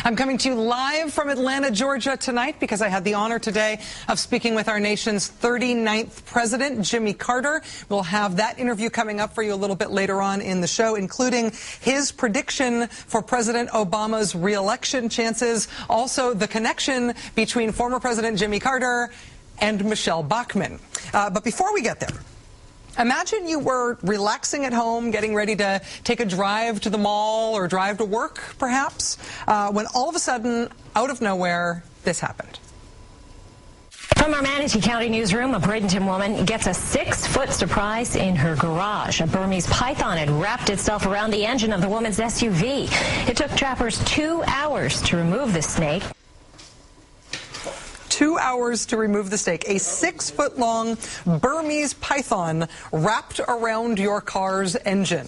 I'm coming to you live from Atlanta, Georgia tonight because I had the honor today of speaking with our nation's 39th president, Jimmy Carter. We'll have that interview coming up for you a little bit later on in the show, including his prediction for President Obama's re-election chances, also the connection between former President Jimmy Carter and Michelle Bachmann. But before we get there, imagine you were relaxing at home, getting ready to take a drive to the mall or drive to work, perhaps, when all of a sudden, out of nowhere, this happened. From our Manatee County newsroom, a Bradenton woman gets a 6-foot surprise in her garage. A Burmese python had wrapped itself around the engine of the woman's SUV. It took trappers 2 hours to remove the snake. 2 hours to remove the snake. A 6-foot-long Burmese python wrapped around your car's engine.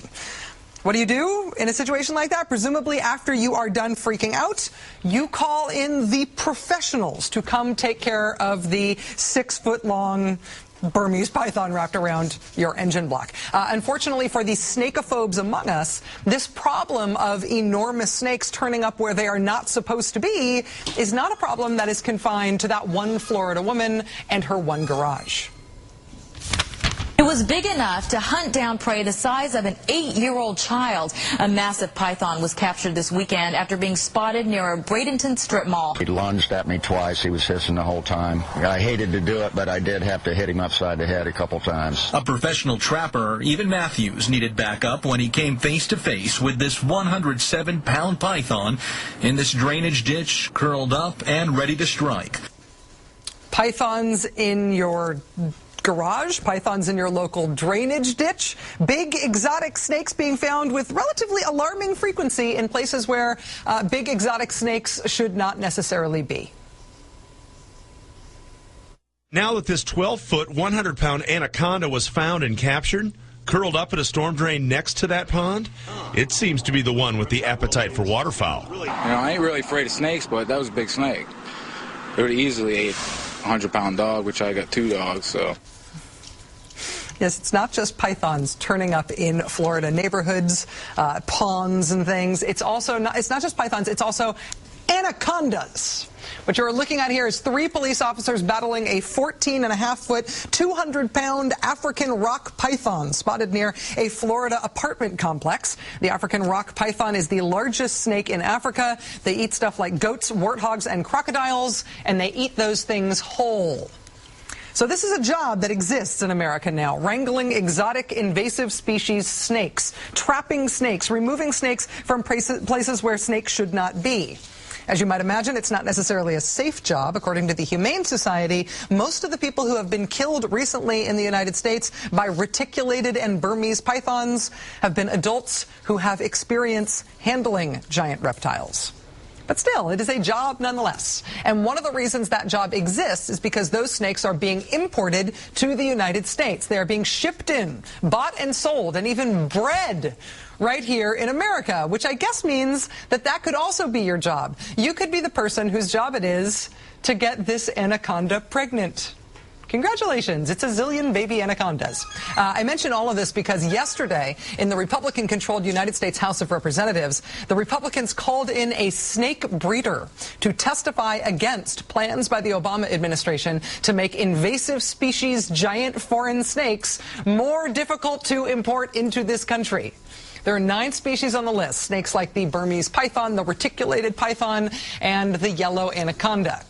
What do you do in a situation like that? Presumably, after you are done freaking out, you call in the professionals to come take care of the 6-foot-long Burmese python wrapped around your engine block. Unfortunately for the snakeophobes among us, this problem of enormous snakes turning up where they are not supposed to be is not a problem that is confined to that one Florida woman and her one garage. It was big enough to hunt down prey the size of an 8-year-old child. A massive python was captured this weekend after being spotted near a Bradenton strip mall. He lunged at me twice. He was hissing the whole time. I hated to do it, but I did have to hit him upside the head a couple times. A professional trapper, even Matthews, needed backup when he came face to face with this 107-pound python in this drainage ditch, curled up and ready to strike. Pythons in your garage, pythons in your local drainage ditch, big exotic snakes being found with relatively alarming frequency in places where big exotic snakes should not necessarily be. Now that this 12-foot, 100-pound anaconda was found and captured, curled up in a storm drain next to that pond, it seems to be the one with the appetite for waterfowl. You know, I ain't really afraid of snakes, but that was a big snake. It would have easily ate a 100-pound dog, which I got 2 dogs, so. Yes, it's not just pythons turning up in Florida neighborhoods, ponds and things. It's not just pythons, it's also anacondas. What you're looking at here is 3 police officers battling a 14.5-foot, 200-pound African rock python spotted near a Florida apartment complex. The African rock python is the largest snake in Africa. They eat stuff like goats, warthogs, and crocodiles, and they eat those things whole. So this is a job that exists in America now, wrangling exotic invasive species snakes, trapping snakes, removing snakes from places where snakes should not be. As you might imagine, it's not necessarily a safe job. According to the Humane Society, most of the people who have been killed recently in the United States by reticulated and Burmese pythons have been adults who have experience handling giant reptiles. But still, it is a job nonetheless. And one of the reasons that job exists is because those snakes are being imported to the United States. They are being shipped in, bought and sold, and even bred right here in America, which I guess means that that could also be your job. You could be the person whose job it is to get this anaconda pregnant. Congratulations, it's a zillion baby anacondas. I mention all of this because yesterday in the Republican-controlled United States House of Representatives, the Republicans called in a snake breeder to testify against plans by the Obama administration to make invasive species giant foreign snakes more difficult to import into this country. There are 9 species on the list, snakes like the Burmese python, the reticulated python, and the yellow anaconda.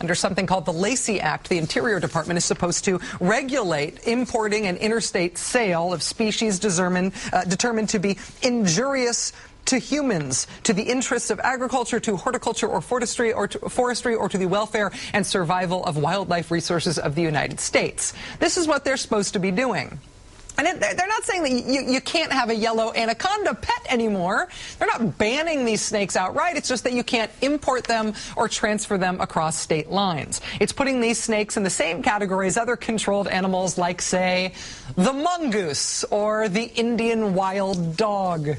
Under something called the Lacey Act, the Interior Department is supposed to regulate importing and interstate sale of species determined to be injurious to humans, to the interests of agriculture, to horticulture or forestry, or to the welfare and survival of wildlife resources of the United States. This is what they're supposed to be doing. And they're not saying that you can't have a yellow anaconda pet anymore. They're not banning these snakes outright. It's just that you can't import them or transfer them across state lines. It's putting these snakes in the same category as other controlled animals like, say, the mongoose or the Indian wild dog.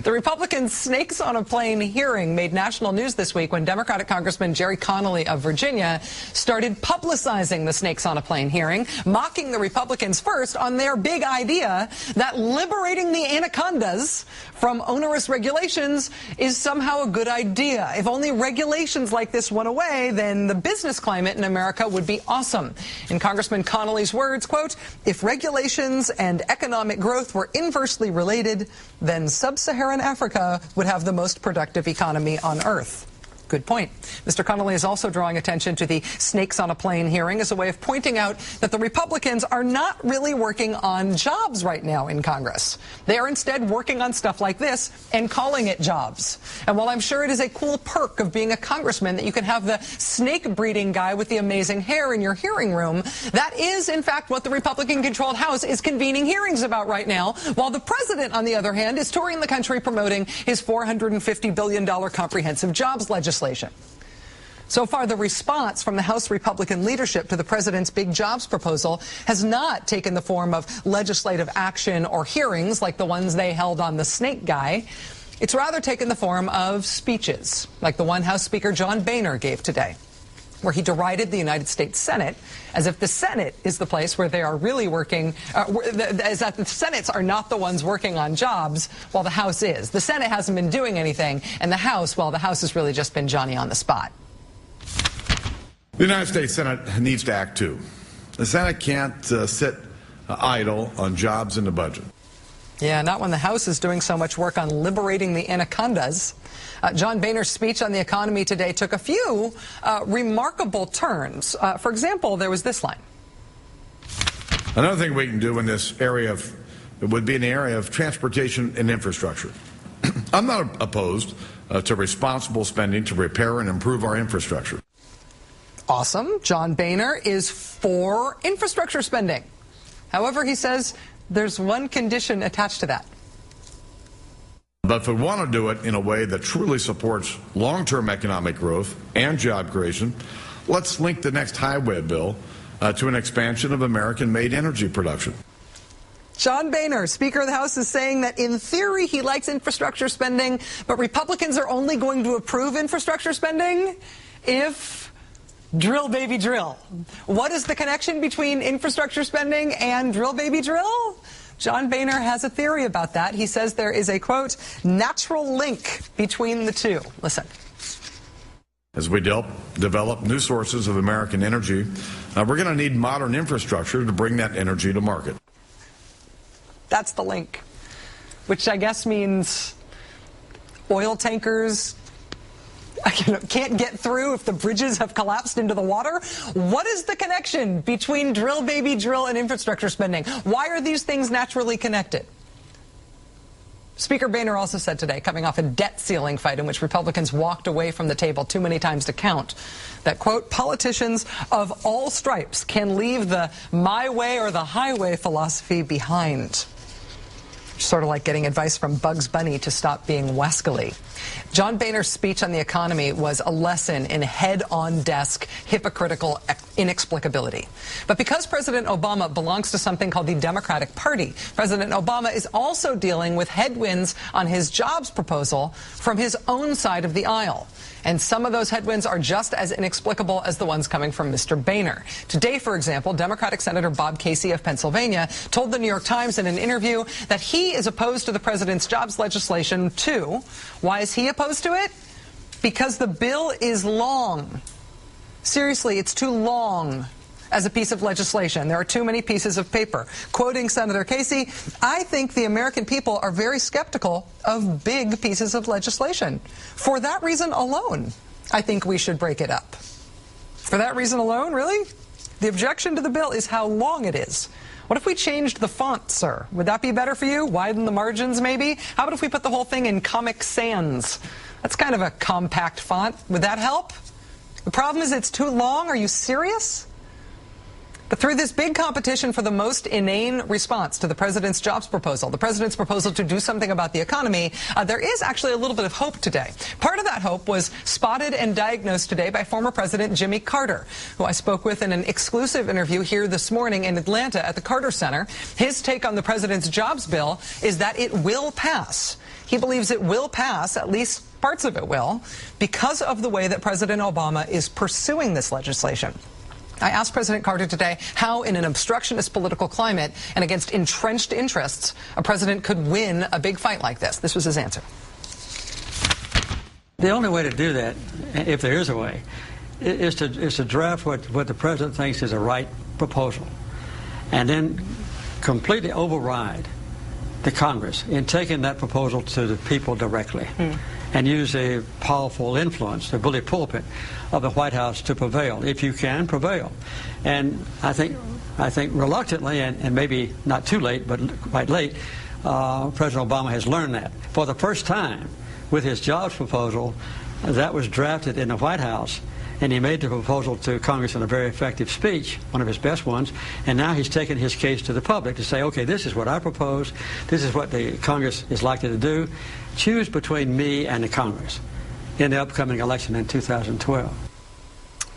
The Republican Snakes on a Plane hearing made national news this week when Democratic Congressman Jerry Connolly of Virginia started publicizing the Snakes on a Plane hearing, mocking the Republicans first on their big idea that liberating the anacondas from onerous regulations is somehow a good idea. If only regulations like this went away, then the business climate in America would be awesome. In Congressman Connolly's words, quote, "If regulations and economic growth were inversely related, then sub-Saharan Africa would have the most productive economy on earth." Good point. Mr. Connolly is also drawing attention to the Snakes on a Plane hearing as a way of pointing out that the Republicans are not really working on jobs right now in Congress. They are instead working on stuff like this and calling it jobs. And while I'm sure it is a cool perk of being a congressman that you can have the snake breeding guy with the amazing hair in your hearing room, that is, in fact, what the Republican-controlled House is convening hearings about right now, while the president, on the other hand, is touring the country promoting his $450 billion comprehensive jobs legislation. So far, the response from the House Republican leadership to the president's big jobs proposal has not taken the form of legislative action or hearings like the ones they held on the snake guy. It's rather taken the form of speeches, like the one House Speaker John Boehner gave today, where he derided the United States Senate as if the Senate is the place where they are really working, as that the Senates are not the ones working on jobs, while the House is. The Senate hasn't been doing anything, and the House, well, the House has really just been Johnny on the spot. The United States Senate needs to act too. The Senate can't sit idle on jobs in the budget. Yeah, not when the House is doing so much work on liberating the anacondas. John Boehner's speech on the economy today took a few remarkable turns. For example, there was this line. Another thing we can do in this area would be in the area of transportation and infrastructure. I'm not opposed to responsible spending to repair and improve our infrastructure. Awesome. John Boehner is for infrastructure spending. However, he says there's one condition attached to that. But if we want to do it in a way that truly supports long-term economic growth and job creation, let's link the next highway bill to an expansion of American-made energy production. John Boehner, Speaker of the House, is saying that in theory he likes infrastructure spending, but Republicans are only going to approve infrastructure spending if drill, baby, drill. What is the connection between infrastructure spending and drill, baby, drill? John Boehner has a theory about that. He says there is a, quote, natural link between the two. Listen. As we develop new sources of American energy, we're going to need modern infrastructure to bring that energy to market. That's the link, which I guess means oil tankers can't get through if the bridges have collapsed into the water. What is the connection between drill, baby, drill and infrastructure spending? Why are these things naturally connected? Speaker Boehner also said today, coming off a debt ceiling fight in which Republicans walked away from the table too many times to count, that, quote, politicians of all stripes can leave the my way or the highway philosophy behind. Sort of like getting advice from Bugs Bunny to stop being wascally. John Boehner's speech on the economy was a lesson in head-on-desk, hypocritical inexplicability. But because President Obama belongs to something called the Democratic Party, President Obama is also dealing with headwinds on his jobs proposal from his own side of the aisle. And some of those headwinds are just as inexplicable as the ones coming from Mr. Boehner. Today, for example, Democratic Senator Bob Casey of Pennsylvania told the New York Times in an interview that he is opposed to the president's jobs legislation, too. Why is he opposed to it? Because the bill is long. Seriously, it's too long as a piece of legislation. There are too many pieces of paper. Quoting Senator Casey, I think the American people are very skeptical of big pieces of legislation. For that reason alone, I think we should break it up. For that reason alone, really? The objection to the bill is how long it is. What if we changed the font, sir? Would that be better for you? Widen the margins, maybe? How about if we put the whole thing in Comic Sans? That's kind of a compact font. Would that help? The problem is it's too long. Are you serious? But through this big competition for the most inane response to the president's jobs proposal, the president's proposal to do something about the economy, there is actually a little bit of hope today. Part of that hope was spotted and diagnosed today by former President Jimmy Carter, who I spoke with in an exclusive interview here this morning in Atlanta at the Carter Center. His take on the president's jobs bill is that it will pass. He believes it will pass, at least parts of it will, because of the way that President Obama is pursuing this legislation. I asked President Carter today how, in an obstructionist political climate and against entrenched interests, a president could win a big fight like this. This was his answer. The only way to do that, if there is a way, is to draft what the president thinks is a right proposal, and then completely override the Congress in taking that proposal to the people directly, and use a powerful influence, the bully pulpit of the White House to prevail, if you can prevail. And I think reluctantly, and maybe not too late, but quite late, President Obama has learned that. For the first time, with his jobs proposal, that was drafted in the White House, and he made the proposal to Congress in a very effective speech, one of his best ones, and now he's taken his case to the public to say, okay, this is what I propose, this is what the Congress is likely to do. Choose between me and the Congress in the upcoming election in 2012.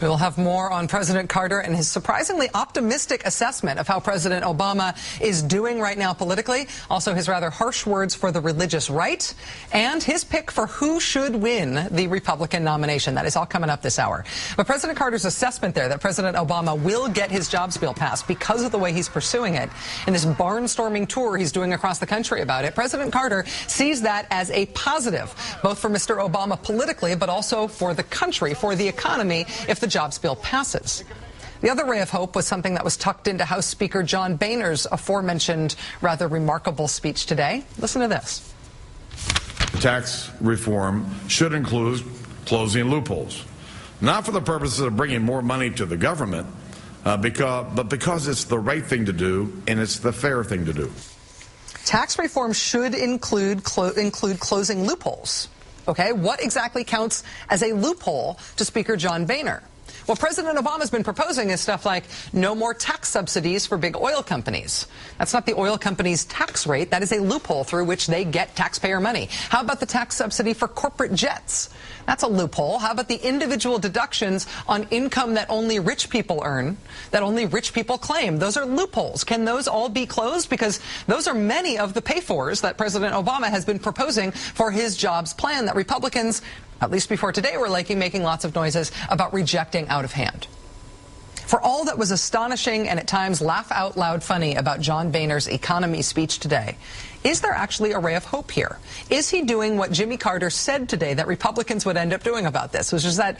We will have more on President Carter and his surprisingly optimistic assessment of how President Obama is doing right now politically, also his rather harsh words for the religious right, and his pick for who should win the Republican nomination. That is all coming up this hour. But President Carter's assessment there that President Obama will get his jobs bill passed because of the way he's pursuing it in this barnstorming tour he's doing across the country about it, President Carter sees that as a positive, both for Mr. Obama politically, but also for the country, for the economy, if the jobs bill passes. The other ray of hope was something that was tucked into House Speaker John Boehner's aforementioned rather remarkable speech today. Listen to this. Tax reform should include closing loopholes, not for the purposes of bringing more money to the government, but because it's the right thing to do and it's the fair thing to do. Tax reform should include closing loopholes. Okay, what exactly counts as a loophole to Speaker John Boehner? What President Obama's been proposing is stuff like no more tax subsidies for big oil companies. That's not the oil companies' tax rate. That is a loophole through which they get taxpayer money. How about the tax subsidy for corporate jets? That's a loophole. How about the individual deductions on income that only rich people earn, that only rich people claim? Those are loopholes. Can those all be closed? Because those are many of the pay-fors that President Obama has been proposing for his jobs plan that Republicans, at least before today, were making lots of noises about rejecting out of hand. For all that was astonishing and at times laugh-out-loud funny about John Boehner's economy speech today, is there actually a ray of hope here? Is he doing what Jimmy Carter said today that Republicans would end up doing about this, which is that